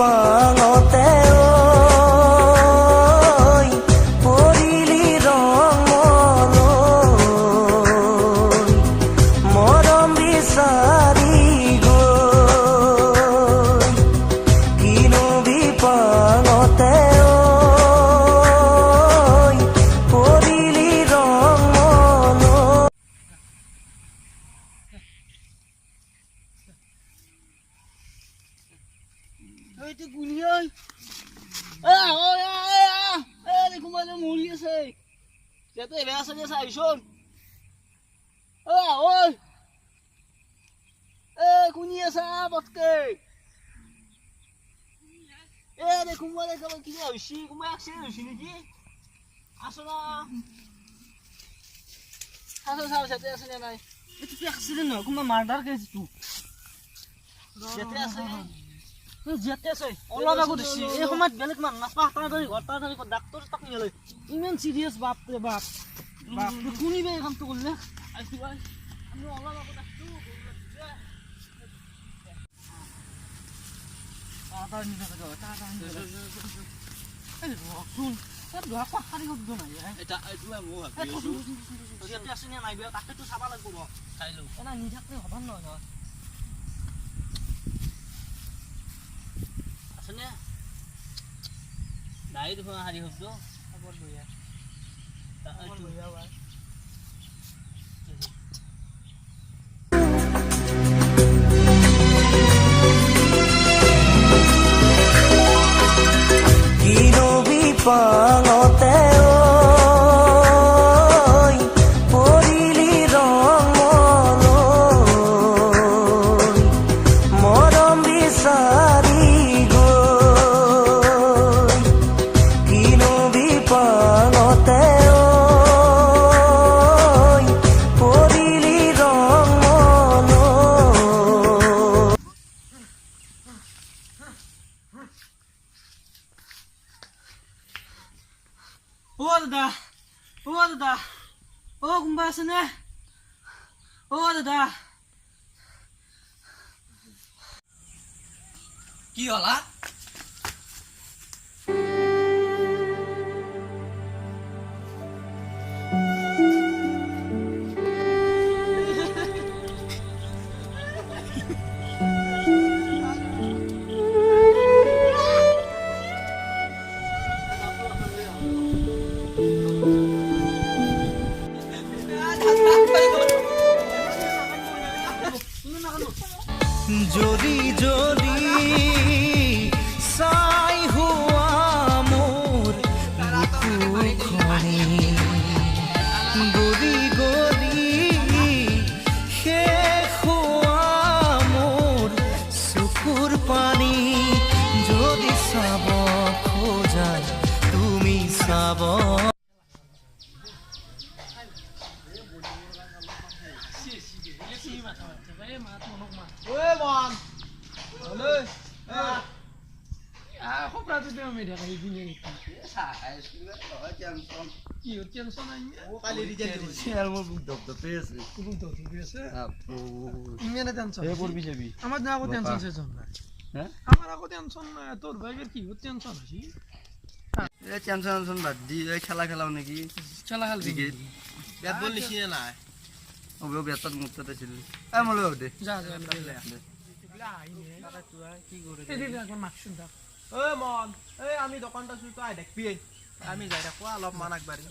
পাঙতে পৰিলি ৰং মনলৈ মৰম বিচাৰি গৈ কিনো বিপাঙতে পৰিলি ৰং মনলৈ। এইটো গুলি ঐ দেখো মানে মৰি আছে ইয়াতে বেয়া চাগে চাইছোন কোনি আছা পতকে দেখো মানে কিবা হৈছে কোনোবা এক্সিডেণ্ট হৈছে নেকি আছো না চাও ইয়াতে আছে নে নাই এইটো এক্সিডেণ্ট নহয় কোনোবা মাৰ্ডাৰ কেছ এইটো ইয়াতে আছে যেতে আছে অলপ আগত দিছি এই সময়ত বেলেগ মানুহ নাপা তাড়াতাড়ি ঘৰ তাড়াতাড়ি ডাক্তৰ তাক নিলে ইমান সিৰিয়াছ বাপ ৰে বাপ বাপ কোনিবে এই কামটো কৰিলে আইছি ভাই আমি অলপ আগত আসছো তাড়াতাড়ি নিয়ে যাও তাড়াতাড়ি এই শুন তাত ধোৱা পাখাৰি শব্দ নাই এটা এইটোৱে মো ভাবিছো ইয়াতে আছে নে নাই বিয়া তাকে তো চাবা লাগিব চাইলো এনা নি থাকলে হ'ব নহয় নাই দেখোন হাৰি শব্দ খবৰ বঢ়িয়া ভাই কিনো বিপাঙতে পৰিলি ৰং মনলৈ মৰম বিচাৰি গৈ কিনো বিপাঙতে পৰিলি ৰং মনলৈ। দাদা দাদা কোনোবা আছে নে দাদা কি হলা যদি যদি চাই হোৱা মোৰ বুকুখনি গলি গলি শেষ হোৱা মোৰ চকুৰ পানী যদি চাব খোজা তুমি চাব। খেলা খেলাও নেকি খেলা খেলবি বেট বল নিচিনা নাই বেতত মুক্ত আছিল মই দে যা মন আমি দোকানটা চুইতো আই দেখবি আমি যাই থাকো অলপ মান আগবাঢ়ি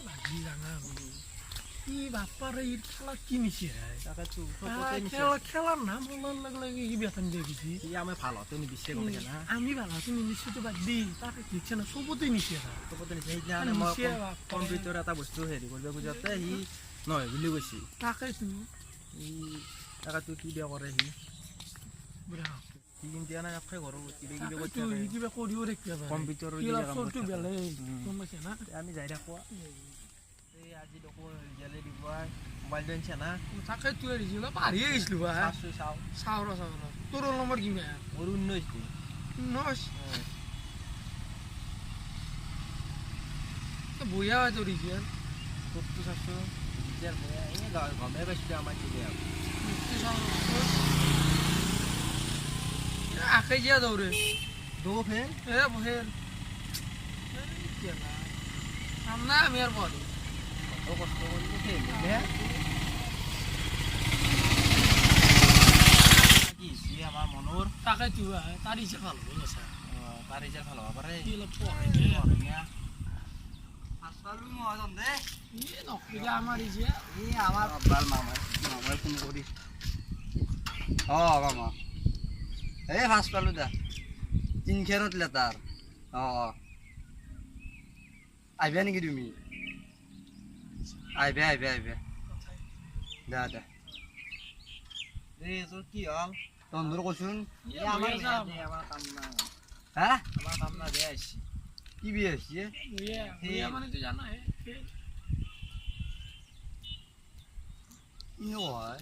কি বাপাৰ এই খেলা কি নিছে তাকেতো খেলাৰ নাম লাগলে কি বেতন দিয়ে দিছি আমি ভাল হতে নিবিছে গম না আমি ভাল হতে নিশ্চিত বাদ দি তাকে দিছে না চবতে নিছে সেইদিনা মই কম্পিউটাৰ এটা বস্তু হেৰি কৰিব বুজাতে সি নহয় বুলি কৈছি তাকেতো তাকেতো কি বেয়া কৰে সি কিন্তু এনে নাথাকে ঘৰৰ কিবা কৰিও দেখিবা কম্পিউটাৰৰ আমি যাই থাকো আজি দেখো ৰিজাল্ট দিব মোবাইল দিছে না তাকেতো ৰিজাল্ট পাহৰিয়ে গৈছিলো চাওঁ তোৰ ৰোল নম্বৰ কিমান মোৰ 19 বঢ়িয়া হয় তোৰ ৰিজাল্ট তোৰটো চাইছো ৰিজাল্ট বঢ়িয়া এই গমে পাইছিলো আমাৰ কি বেয়া আকে দিয়া দৌৰে দো ফের এ বহের সামনে আমি আর বলি কত কষ্ট করলে খেলে কি সি আমার মনোর তাকে তুই তার ইচ্ছা ভালো বলেছে তার রিজাল্ট ভালো হবে রে কি লোক পড়ে আসসালু মহাজন দে নকলিগা আমার ইচ্ছে আমার আব্বার মামার ফোন করি মামা এই ফাঁস পালো দা 3 খেরত লেতার আইবে নাকি তুমি আইবে দা এই তোর কি হল তন্দুর কছুন আমার কাম না হ্যাঁ আমার কাম না দে আইছি কি বিয়ে আসছে মানে তুই জানা কি হয়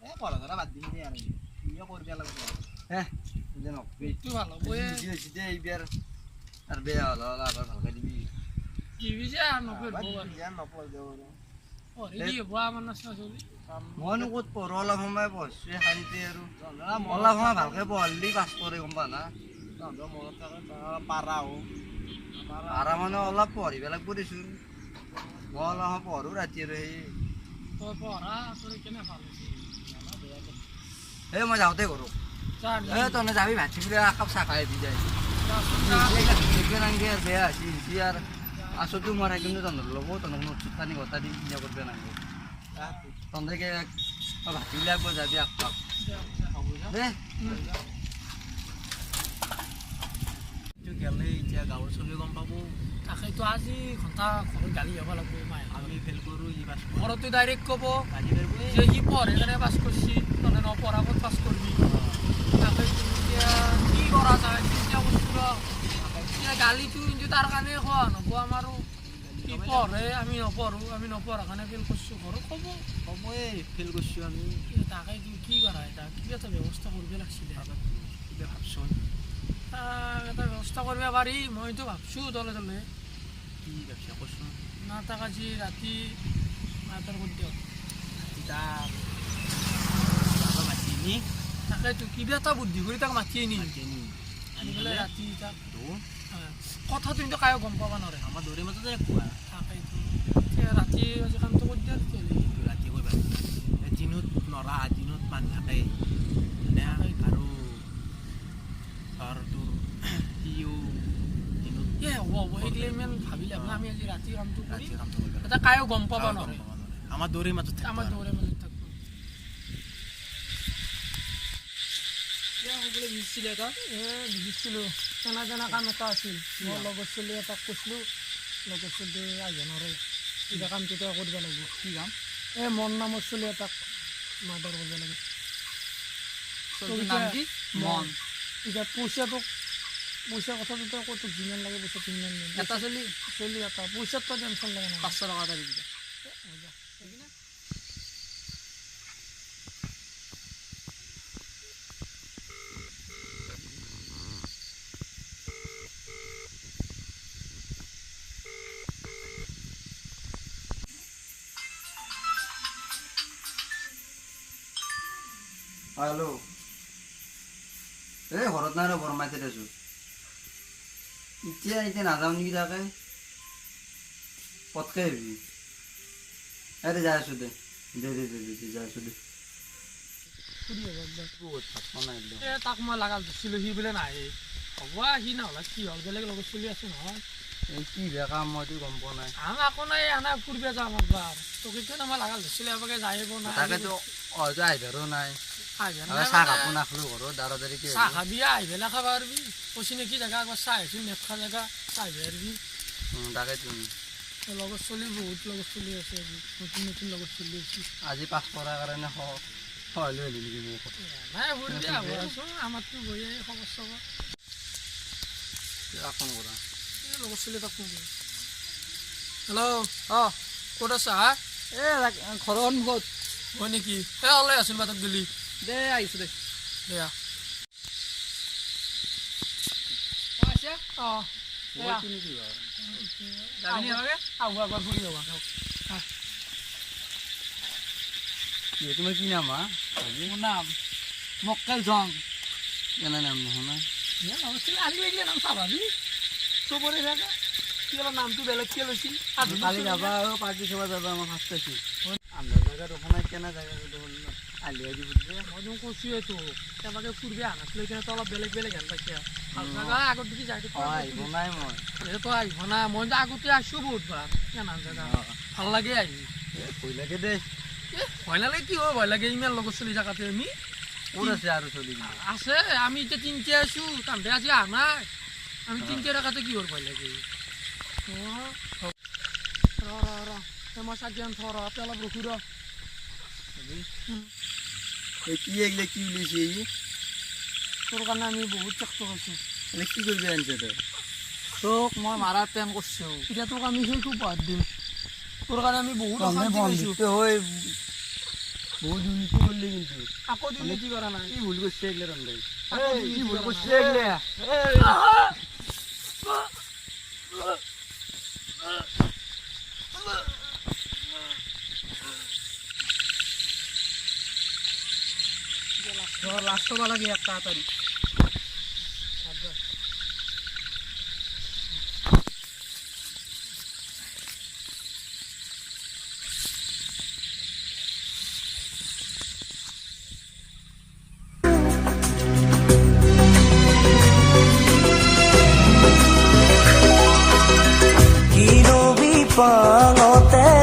এ পড়াশোনা বাদ দিন আর বিয়ে করবে লাগবে হ্যাঁ যেন তুই ভালো বয়ে বুঝিয়ে এই বিয়ার আর বিয়ে হলো আবার ভালকে দিবি টিভি যে আর নকল বল জ্ঞান নপল দেব ও রেডি বয়া মানুষ না চলি মইনো ক'ত পঢ়ো অলপ সময় পঢ়ছোৱে শান্তি আৰু অলপ সময় ভালকে পঢ়লি পাছ কৰে গম পা না মনত থাকে পাৰাও পাৰা মানে অলপ পঢ়িব লাগিব দেচোন মই অলপ সময় পঢ়ো ৰাতি আৰু সেই তোৰ পড়া তোৰ কেনে ভালো এই মই যাওঁতে কৰোঁ চার এই তহঁতে যাবি ভাত চিবি একাপ চাহ খাই দি যায় নাংগে আৰু বেয়া হৈছে সি আৰু আচলটো মৰাই কিন্তু তহঁতৰ ল'ব তহঁতক নোটছুট পানী গতা দি কিনে কৰিব নাংগে তহঁতে ভাত চিবি আকৌ যাবি একাপ দে গেলে এতিয়া গাঁৱৰ চলি গম পাব তাকেতো আজি ঘণ্টা ঘৰত গালি যাব লাগব মায়ে আমি ফেল কৰোঁ ই পাছ ঘৰতো ডাইৰেক্ট ক'ব গালি পাৰিব যে সি পঢ়ে কাৰণে পাছ কৰিছি তহঁতে নপঢ়া ক'ত পাছ কৰিবি তাকে এতিয়া কি কৰা যায় চিন্তা কৰিছোঁ এতিয়া গালিটো কিন্তু তাৰ কাৰণে খোৱা নহ'ব আমাৰো সি পঢ়ে আমি নপঢ়োঁ আমি নপঢ়া কাৰণে ফেল কৰিছোঁ ঘৰত ক'ব সময়ে ফেল কৰিছোঁ আমি তাকে কি কৰা এটা কিবা এটা ব্যৱস্থা কৰিব লাগিছিলে কিবা ভাবচোন এটা ব্যৱস্থা কৰিব পাৰি মইতো ভাবছোঁ তলে তলে কি ভাবছা কচোন না তাক আজি ৰাতি মাতৰ কৰি দিয়ক তাক মাতি নি তাকেতো কিবা এটা বুদ্ধি কৰি তাক মাতি আনি কিনি আনি পেলাই ৰাতি তাক তো কথাটো কিন্তু কায়ো গম পাব নোৱাৰে আমাৰ দৌৰে মাজতে কোৱা তাকেতো এতিয়া ৰাতি আজি কামটো কৰি দিয়া তেতিয়াহ'লে ৰাতি কৰিবা দিনত নৰা দিনত মানুহ থাকে মানে আৰু ধৰ তোৰ সিও দিনত হ'ব সেইগিলা ইমান ভাবিলে আমি আজি ৰাতি কামটো কৰি ৰাতি কামটো কৰিব এটা কায়ো গম পাব নোৱাৰে আমাৰ দৌৰে মাজত আমাৰ দৌৰে মাজত থাকব হ'বলৈ ভিজিছিলে এটা ভিজিছিলোঁ তেনা তেনা কাম এটা আছিল মোৰ লগৰ ছোৱালী এটাক কৈছিলোঁ লগৰ ছোৱালী আহিব নোৱাৰে কিবা কামটো তই কৰিব লাগিব কি কাম এই মন নামৰ ছোৱালী এটাক মাৰ্ডাৰ কৰিব লাগে নাম কি মন এতিয়া পইচা কথাটো তই ক'ত যিমান লাগে পইচা সিমান এটা চলি ছোৱালী এটা পইচাত তই টেনশ্যন লাগে না 500 টকা এটা দিবি হেল্ল' এই ঘৰত নাই আৰু বৰমাইতে আছোঁ এতিয়া নাযাওঁ নেকি তাকে পটকে আহিবি এই যাই আছোঁ দে যাই আছোঁ দে তাক মই লাগাল ধৰিছিলোঁ সি বোলে নাহে হ'ব সি নহ'লে কি হ'ল বেলেগ লগত চলি আছোঁ নহয় এই কি বেয়া কাম মইতো গম পোৱা নাই আমাৰ একো নাই এনে ফুৰিব যাম একবাৰ তোক এতিয়া মই লাগাল ধৰিছিলোঁ এবাৰকে যাই আহিব নাই তাকেতো হয়তো আহিবাৰো নাই আহিব চাহ কাপো নাখালোঁ ঘৰত দাঁড়াদাৰি কি চাহ খাবি আহি পেলাই খাব পাৰিবি কৈছি নেকি জেগা একবাৰ চাহ আহিছোঁ নেট খোৱা জেগা চাহ আহিব পাৰিবি তাকেতো লগত চলি বহুত লগত চলি আছে আজি নতুন লগত চলি আছে আজি পাছ কৰাৰ কাৰণে সহায় লৈ আহিলি নেকি মোক নাই ফুৰিবি আহ আছোঁ আমাৰতো বহিয়ে খবৰ চবৰ ফোন কৰা লগত চলি তাক ফোন কৰি হেল্ল' অঁ ক'ত আছা হা এই ঘৰৰ সন্মুখত হয় নেকি এই ওলাই আছোঁ বাটত গ'লি দে আহিছোঁ দে দেয়া অঁ আগবাৰ ফুৰি যাবা তোমাৰ কি নাম হা মোৰ নাম মক্কেল জং কেনে নাম নহয় না ইয়া নছিল আলি এইগিলা নাম স্বাভাৱিক চবৰে থাকে কি অলপ নামটো বেলেগকে লৈছিল কালি যাবা আৰু পাৰ্টি চাবা যাবা আমাৰ ফাৰ্ষ্ট পাইছোঁ আন্ধাৰ জেগাত ওখানে কেনে জেগা দেখোন আলি আজি বুজিছে মই তোমাক কৈছোঁৱে তো কেনেবাকে ফুৰিব আহা নাছিল কিনে অলপ বেলেগ বেলেগ হেন পাইছে ভাল জাগা আগত দেখি যাই আহিব নাই মই তই আহিব না মই তো আগতে আছো বহুতবাৰ কেনান জেগা ভাল লাগে আহি ভয় লাগে দেই ভয় নালাগে কি হয় ভয় লাগে ইমান লগত চলি জেগাতে আমি ক'ত আছে আৰু চলি আছে আমি এতিয়া তিনটে আছো তাহাঁতে আজি আহা নাই আমি তিনটে জেগাতে কি হ'ল ভয় লাগে মই চাৰিজন থৰ অলপ ৰখি ৰ কি এইগিলা কি উলিয়াইছে এই তোৰ কাৰণে আমি বহুত কষ্ট কৰিছোঁ এনে কি কৰিবি আনিছে তই তোক মই মাৰাৰ প্লেন কৰিছোঁ এতিয়া তোক আমি সেই খুব বাদ দিম তোৰ কাৰণে আমি বহুত অশান্তি পাইছোঁ হৈ বহুত দুৰ্নীতি কৰিলি কিন্তু আকৌ দুৰ্নীতি কৰা নাই কি ভুল কৰিছে এইগিলা ৰন্ধাই কি ভুল কৰিছে এইগিলা লাষ্ট হ'ব লাগে এক তাড়াতাড়ি Pangotera